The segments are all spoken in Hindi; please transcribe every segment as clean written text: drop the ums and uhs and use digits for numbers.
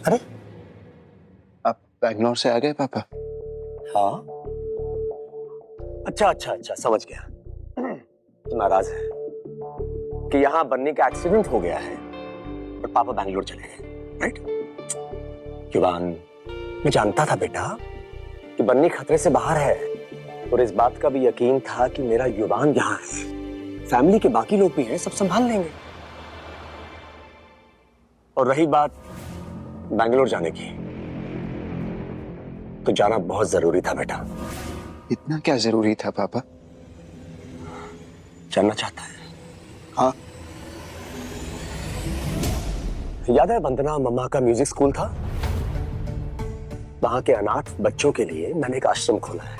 अरे आप बैंगलोर से आ गए पापा? हाँ, अच्छा समझ गया। तो नाराज है कि यहाँ बन्नी का एक्सीडेंट हो गया है और पापा बैंगलोर चले गए, राइट? युवान, मैं जानता था बेटा कि बन्नी खतरे से बाहर है और इस बात का भी यकीन था कि मेरा युवान यहाँ है, फैमिली के बाकी लोग भी हैं, सब संभाल लेंगे। और रही बात बैंगलोर जाने की, तो जाना बहुत जरूरी था बेटा। इतना क्या जरूरी था पापा? जानना चाहता है? हाँ। याद है वंदना मम्मा का म्यूजिक स्कूल था? वहां के अनाथ बच्चों के लिए मैंने एक आश्रम खोला है,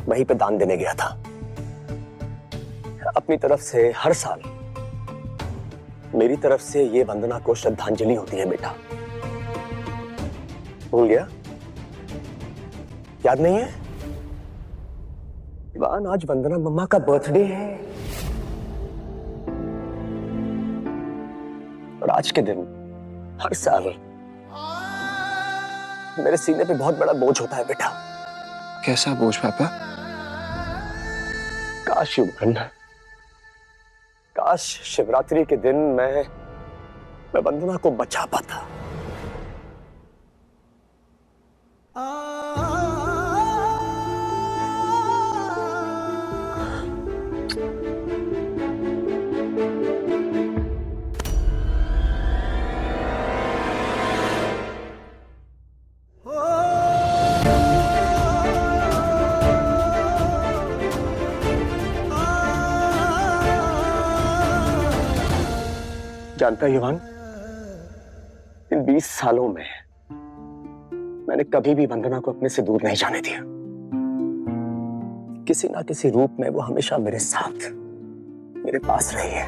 वहीं पे दान देने गया था। अपनी तरफ से हर साल मेरी तरफ से ये वंदना को श्रद्धांजलि होती है बेटा। भूल गया? याद नहीं है? इवान, आज वंदना मम्मा का बर्थडे है और आज के दिन हर साल मेरे सीने पे बहुत बड़ा बोझ होता है बेटा। कैसा बोझ पापा? काश युवान, काश शिवरात्रि के दिन मैं वंदना को बचा पाता। जानता है युवान, इन 20 सालों में मैंने कभी भी वंदना को अपने से दूर नहीं जाने दिया। किसी ना किसी रूप में वो हमेशा मेरे साथ, मेरे पास रही है।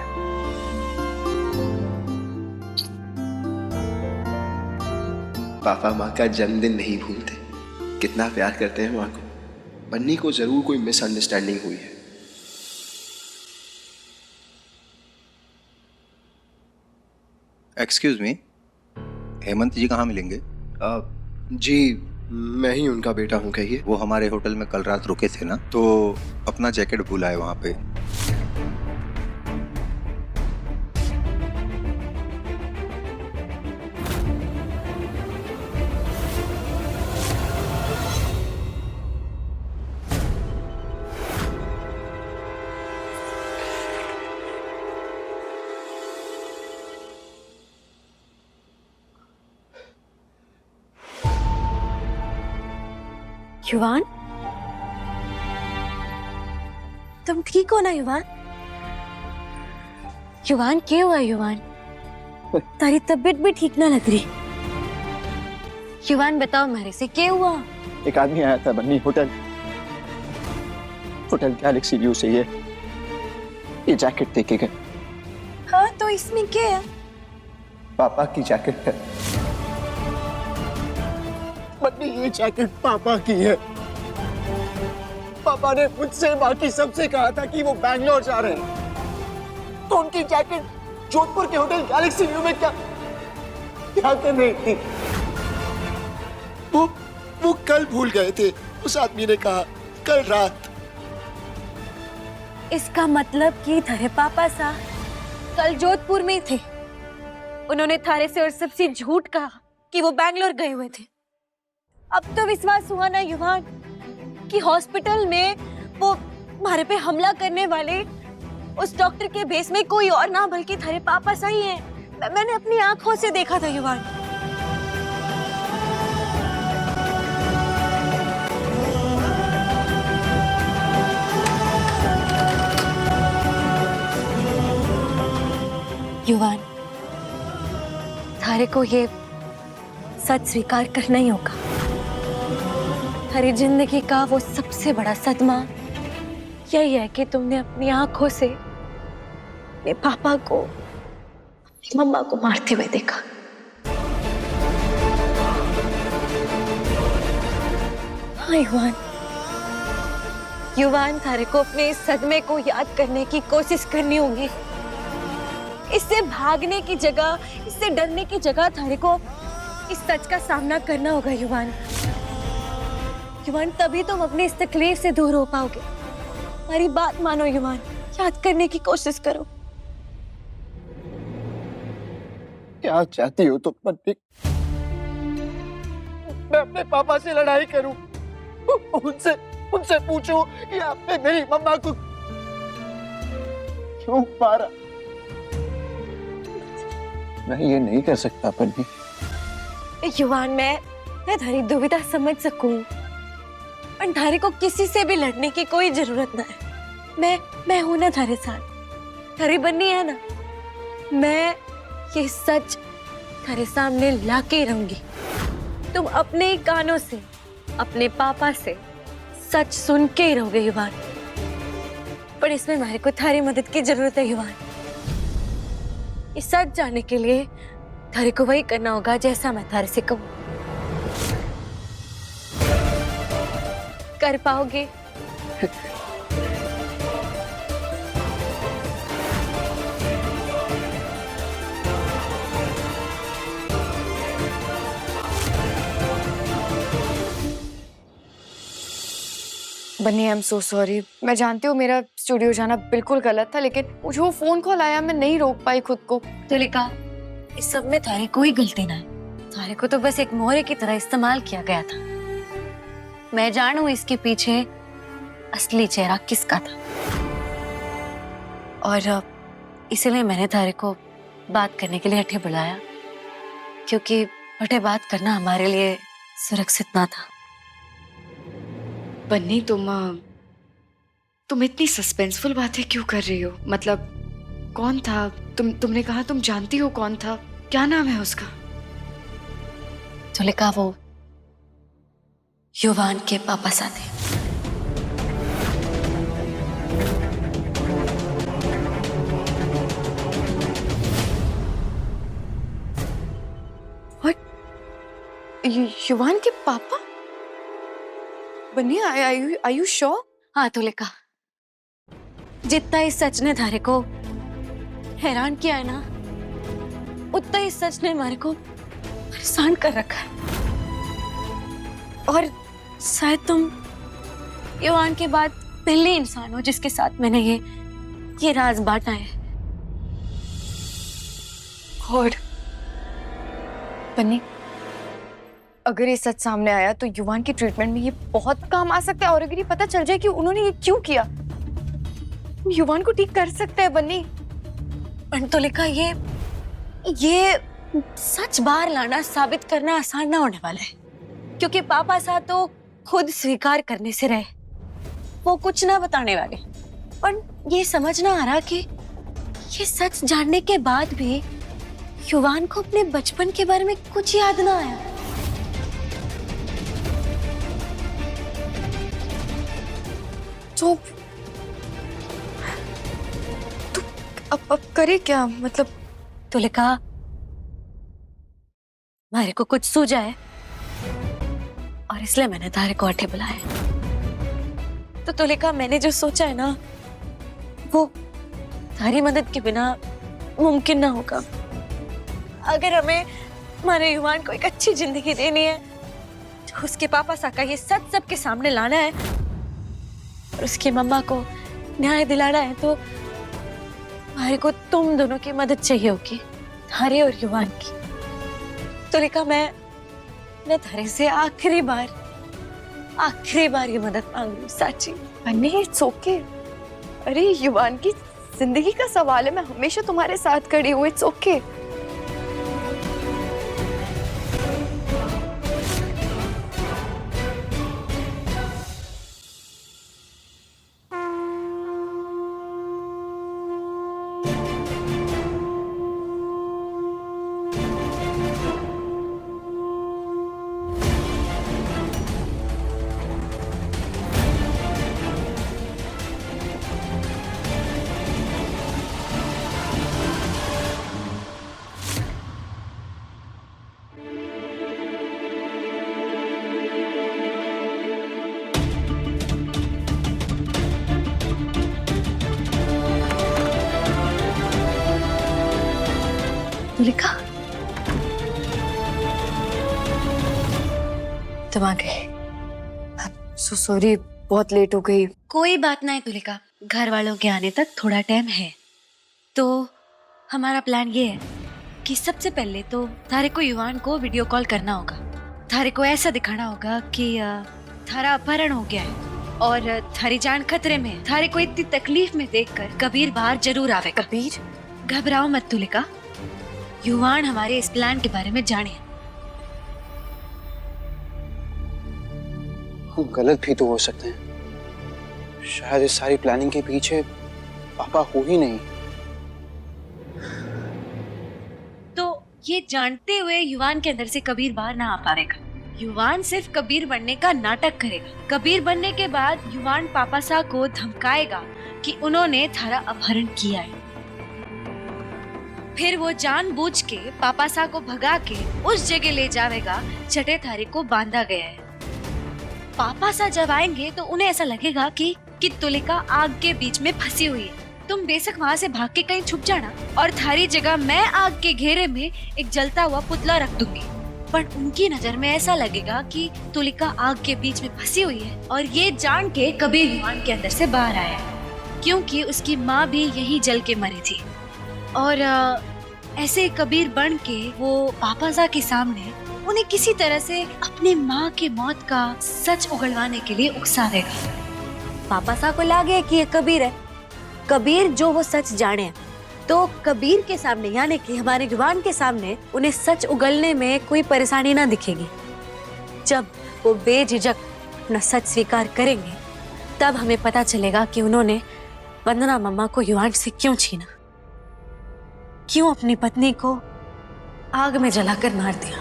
पापा माँ का जन्मदिन नहीं भूलते, कितना प्यार करते हैं माँ को। बन्नी को जरूर कोई मिसअंडरस्टैंडिंग हुई है। एक्सक्यूज मी, हेमंत जी कहाँ मिलेंगे? जी, मैं ही उनका बेटा हूँ, कहिए। वो हमारे होटल में कल रात रुके थे ना, तो अपना जैकेट भूला है वहाँ पे। युवान, तुम ठीक हो ना युवान? युवान, क्या हुआ युवान? तारी तबीयत भी ठीक ना लग रही। युवान बताओ मेरे से, क्या हुआ? एक आदमी आया था बन्नी, होटल गैलेक्सी व्यू से ये जैकेट देके गए। हाँ, तो इसमें क्या है? पापा की जैकेट है। बन्नी, ये जैकेट पापा की है। पापा ने मुझसे बाकी सबसे कहा था कि वो बैंगलोर जा रहे हैं, तो उनकी जैकेट जोधपुर के होटल गैलेक्सी व्यू में क्या कर रही थी? वो कल भूल गए थे, उस आदमी ने कहा, कल रात। इसका मतलब कि थारे पापा सा कल जोधपुर में थे। उन्होंने थारे से और सबसे झूठ कहा कि वो बैंगलोर गए हुए थे। अब तो विश्वास हुआ ना युवान कि हॉस्पिटल में वो हमारे पे हमला करने वाले उस डॉक्टर के भेस में कोई और ना बल्कि थारे पापा सही है। मैंने अपनी आंखों से देखा था युवान। युवान, थारे को ये सच स्वीकार करना ही होगा। थारी जिंदगी का वो सबसे बड़ा सदमा यही है कि तुमने अपनी आंखों से अपने पापा को, अपनी मम्मा को मारते हुए देखा। हाँ युवान, युवान थारे को अपने इस सदमे को याद करने की कोशिश करनी होगी। इससे भागने की जगह, इससे डरने की जगह थारे को इस सच का सामना करना होगा युवान। युवान, तभी तुम अपनी इस तकलीफ से दूर हो पाओगे। हमारी बात मानो युवान, याद करने की कोशिश करो। क्या चाहती हो तुम बन्नी? मैं अपने पापा से लड़ाई करूं, उनसे पूछूं कि आपने मेरी मम्मा को क्यों मारा? मैं ये नहीं कर सकता बन्नी। युवान, मैं थारी दुविधा समझ सकूं, पर थारे को किसी से भी लड़ने की कोई जरूरत ना है। मैं हूं ना थारे साथ। थारी बन्नी है ना, मैं ये सच थारे सामने लाके रहूंगी। तुम अपने ही कानों से अपने पापा से सच सुन के ही रहोगे युवान। पर इसमें हमारे को थारी मदद की जरूरत है युवान। ये सच जानने के लिए थारे को वही करना होगा जैसा मैं थारे से कहूं। कर पाओगे? बन्नी, आई एम सो सॉरी। मैं जानती हूँ मेरा स्टूडियो जाना बिल्कुल गलत था, लेकिन मुझे वो फोन कॉल आया, मैं नहीं रोक पाई खुद को। तुलिका, इस सब में थारी कोई गलती ना है। थारे को तो बस एक मोहरे की तरह इस्तेमाल किया गया था। मैं जानू इसके पीछे असली चेहरा किसका था, और इसलिए मैंने थारे को बात करने के लिए अठे बुलाया, क्योंकि अठे बात करना हमारे लिए सुरक्षित ना था। बन्नी, तुम इतनी सस्पेंसफुल बातें क्यों कर रही हो? मतलब कौन था? तुमने कहा तुम जानती हो कौन था? क्या नाम है उसका? तुलिका, वो युवान के पापा साथ है। युवान के पापा? बन्नी, आर यू श्योर? हाँ तुलिका, जितना इस सच ने थारे को हैरान किया है ना, उतना इस सच ने हमारे को परेशान कर रखा है। और शायद तुम युवान के बाद पहले इंसान हो जिसके साथ मैंने ये राज बांटा है। गॉड। बन्नी, अगर ये सच सामने आया तो युवान की ट्रीटमेंट में ये बहुत काम आ सकता है, और अगर ये पता चल जाए कि उन्होंने ये क्यों किया, युवान को ठीक कर सकते हैं बन्नी। पर तुलिका, ये सच बाहर लाना, साबित करना आसान ना होने वाला है, क्योंकि पापा साथ तो खुद स्वीकार करने से रहे, वो कुछ ना बताने वाले। पर ये समझ ना आ रहा कि ये सच जानने के बाद भी युवान को अपने बचपन के बारे में कुछ याद ना आया। तो अब करे क्या? मतलब तुलिका, मारे को कुछ सूझा है, और इसलिए मैंने तारे को अठे बुलाया। तो तुलिका, मैंने जो सोचा है ना, वो तारी मदद के बिना मुमकिन ना होगा। अगर हमें हमारे युवान को एक अच्छी जिंदगी देनी है, तो उसके पापा सा का ये सच सबके सामने लाना है, और उसकी मम्मा को न्याय दिलाना है, तो हमारे को तुम दोनों की मदद चाहिए होगी, थारे और युवान की। तुलिका, मैं थारे से आखिरी बार ये मदद मांग रही हूँ, साची। बन्नी, इट्स ओके। अरे, युवान की जिंदगी का सवाल है, मैं हमेशा तुम्हारे साथ खड़ी हूँ। It's okay. तुलिका, तुम आ गए। सो सॉरी, बहुत लेट हो गई। कोई बात नहीं तुलिका, घर वालों के आने तक थोड़ा टाइम है। तो हमारा प्लान ये है कि सबसे पहले तो थारे को युवान को वीडियो कॉल करना होगा। थारे को ऐसा दिखाना होगा कि थारा अपहरण हो गया है और थारी जान खतरे में है। थारे को इतनी तकलीफ में देखकर कबीर बाहर जरूर आवेगा। कबीर? घबराओ मत तुलिका, युवान हमारे इस प्लान के बारे में जाने। हम गलत भी तो हो सकते हैं। शायद इस सारी प्लानिंग के पीछे पापा हो ही नहीं। तो ये जानते हुए युवान के अंदर से कबीर बाहर ना आ पाएगा। युवान सिर्फ कबीर बनने का नाटक करेगा। कबीर बनने के बाद युवान पापा सा को धमकाएगा कि उन्होंने थारा अपहरण किया है। फिर वो जानबूझ के पापा सा को भगा के उस जगह ले जाएगा जटे थारे को बांधा गया है। पापा सा जब आएंगे तो उन्हें ऐसा लगेगा कि तुलिका आग के बीच में फंसी हुई है। तुम बेशक वहाँ से भाग के कहीं छुप जाना और थारी जगह मैं आग के घेरे में एक जलता हुआ पुतला रख दूंगी। पर उनकी नजर में ऐसा लगेगा कि तुलिका आग के बीच में फंसी हुई है और ये जान के कबीर युवान के अंदर से बाहर आया है, क्योंकि उसकी माँ भी यही जल के मरी थी। और ऐसे कबीर बन के वो पापासा के सामने उन्हें किसी तरह से अपनी माँ की मौत का सच उगलवाने के लिए उकसावेगा। पापासा को लगे कि ये कबीर है, कबीर जो वो सच जाने, तो कबीर के सामने यानी कि हमारे युवान के सामने उन्हें सच उगलने में कोई परेशानी ना दिखेगी। जब वो बेझिझक अपना सच स्वीकार करेंगे तब हमें पता चलेगा कि उन्होंने वंदना मम्मा को युवान से क्यों छीना, क्यों अपनी पत्नी को आग में जलाकर मार दिया।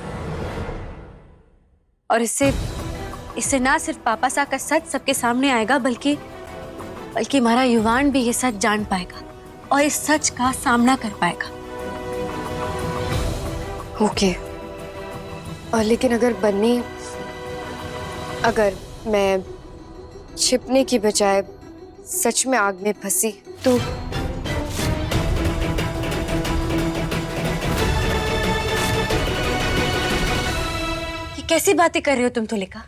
और इससे ना सिर्फ पापासा का सच सबके सामने आएगा बल्कि हमारा युवान भी ये सच जान पाएगा और इस सच का सामना कर पाएगा। ओके। और लेकिन अगर मैं छिपने की बजाय सच में आग में फंसी तो ये कैसी बातें कर रही हो तुम तुलिका?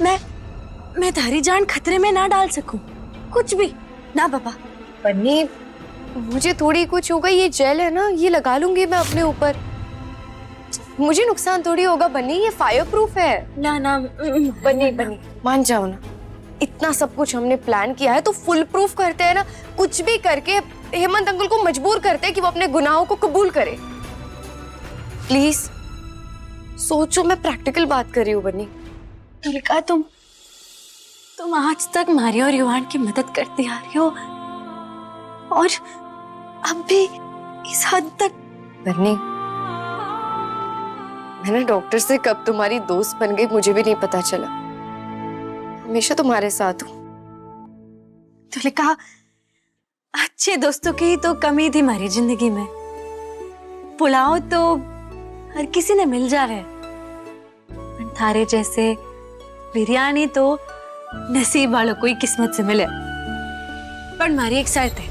मैं थारी जान खतरे में ना डाल सकूं, कुछ भी ना पापा। बन्नी, मुझे थोड़ी कुछ होगा, ये जेल है ना, ये लगा लूंगी मैं अपने ऊपर, मुझे नुकसान थोड़ी होगा। बन्नी ये फायर प्रूफ है। ना बन्नी मान जाओ ना, इतना सब कुछ हमने प्लान किया है तो फुल प्रूफ करते हैं ना, कुछ भी करके हेमंत अंकल को मजबूर करते हैं कि वो अपने गुनाहों को कबूल करे। प्लीज सोचो, मैं प्रैक्टिकल बात कर रही हूँ। बन्नी तुलिका, तुम आज तक मारी और युवान की मदद करती आ रही हो और अब भी इस हद तक। बन्नी, मैंने डॉक्टर से कब तुम्हारी दोस्त बन गई मुझे भी नहीं पता चला। हमेशा तुम्हारे साथ हूँ। तुलिका, अच्छे दोस्तों की तो कमी थी हमारी जिंदगी में। पुलाव तो हर किसी ने मिल जावे, थारे जैसे बिरयानी तो नसीब वालों को ही किस्मत से मिले। पर हमारी एक शर्त है,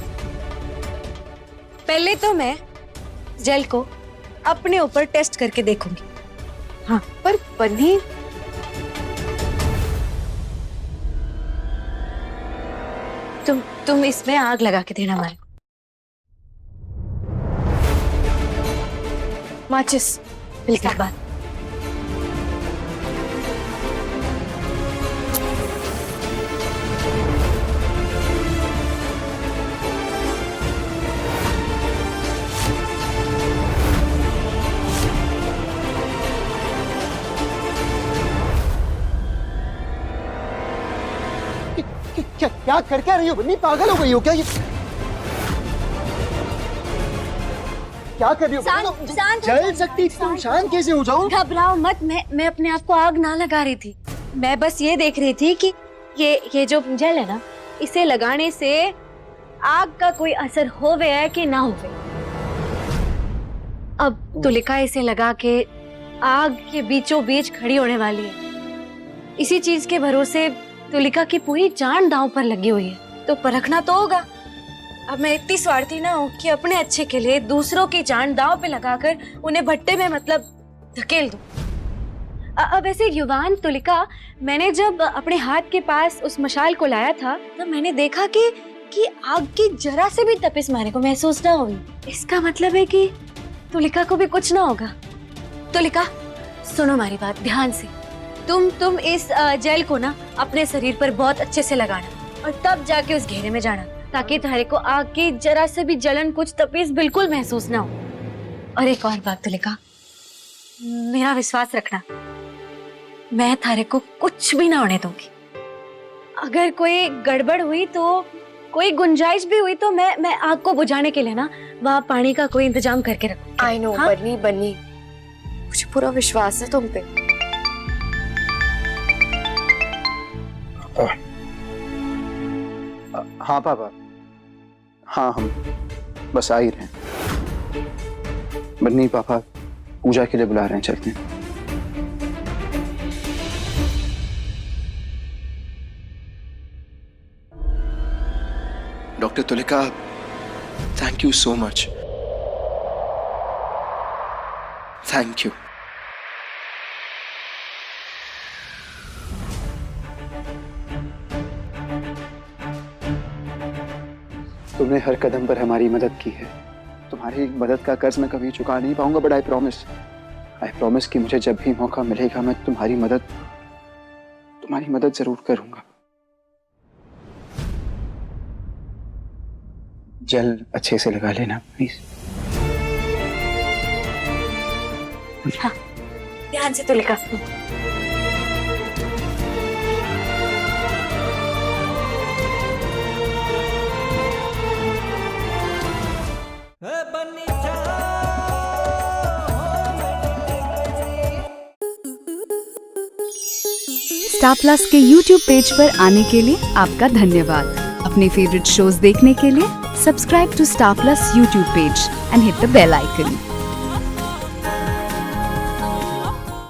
पहले तो मैं जेल को अपने ऊपर टेस्ट करके देखूंगी। हाँ, पर बन्नी, तुम इसमें आग लगा के देना हमारे को। माचिस बिल्कुल बात। क्या कर क्या रही हो बन्नी? पागल हो गई हो क्या? ये क्या कर रही हो? शांत जल सकती तुम, शांत कैसे हो जाओ? घबराओ मत, मैं अपने आप को आग ना लगा रही थी। मैं बस ये देख रही थी कि ये जो जल है ना, इसे लगाने से आग का कोई असर होवे है कि ना होवे। अब तुलिका इसे लगा के आग के बीचों बीच खड़ी होने वाली है। इसी चीज के भरोसे तुलिका की पूरी जान दांव पर लगी हुई है, तो परखना तो होगा। अब मैं इतनी स्वार्थी ना हूँ कि अपने अच्छे के लिए दूसरों की जान दांव पे लगाकर उन्हें भट्टे में मतलब धकेल दूं। वैसे युवान, तुलिका, मैंने जब अपने हाथ के पास उस मशाल को लाया था तो मैंने देखा कि आग की जरा से भी तपिश मारे को महसूस ना हुई। इसका मतलब है कि तुलिका को भी कुछ ना होगा। तुलिका, सुनो हमारी बात ध्यान से। तुम इस जेल को ना अपने शरीर पर बहुत अच्छे से लगाना और तब जाके उस घेरे में जाना, ताकि थारे को आग की जरा से भी जलन, कुछ तपिश बिल्कुल महसूस ना हो। और एक और बात तुलिका, मेरा विश्वास रखना, मैं थारे को कुछ भी ना होने दूंगी। अगर कोई गड़बड़ हुई, तो कोई गुंजाइश भी हुई, तो मैं आग को बुझाने के लिए ना वहाँ पानी का कोई इंतजाम करके रखूंगी। आई नो बन्नी, मुझे पूरा विश्वास है तुम पे। हाँ पापा, हाँ हम बस आ ही रहे हैं। बन्नी पापा पूजा के लिए बुला रहे हैं, चलते हैं। Doctor Tulika, thank you so much. Thank you. तुमने हर कदम पर हमारी मदद की है। तुम्हारी मदद का कर्ज मैं कभी चुका नहीं पाऊंगा, बट आई प्रॉमिस कि मुझे जब भी मौका मिलेगा मैं तुम्हारी मदद जरूर करूंगा। जेल अच्छे से लगा लेना प्लीज। हाँ, ध्यान से तुलिका। स्टार प्लस के YouTube पेज पर आने के लिए आपका धन्यवाद। अपने फेवरेट शोज देखने के लिए subscribe to Star Plus YouTube page and hit the bell icon.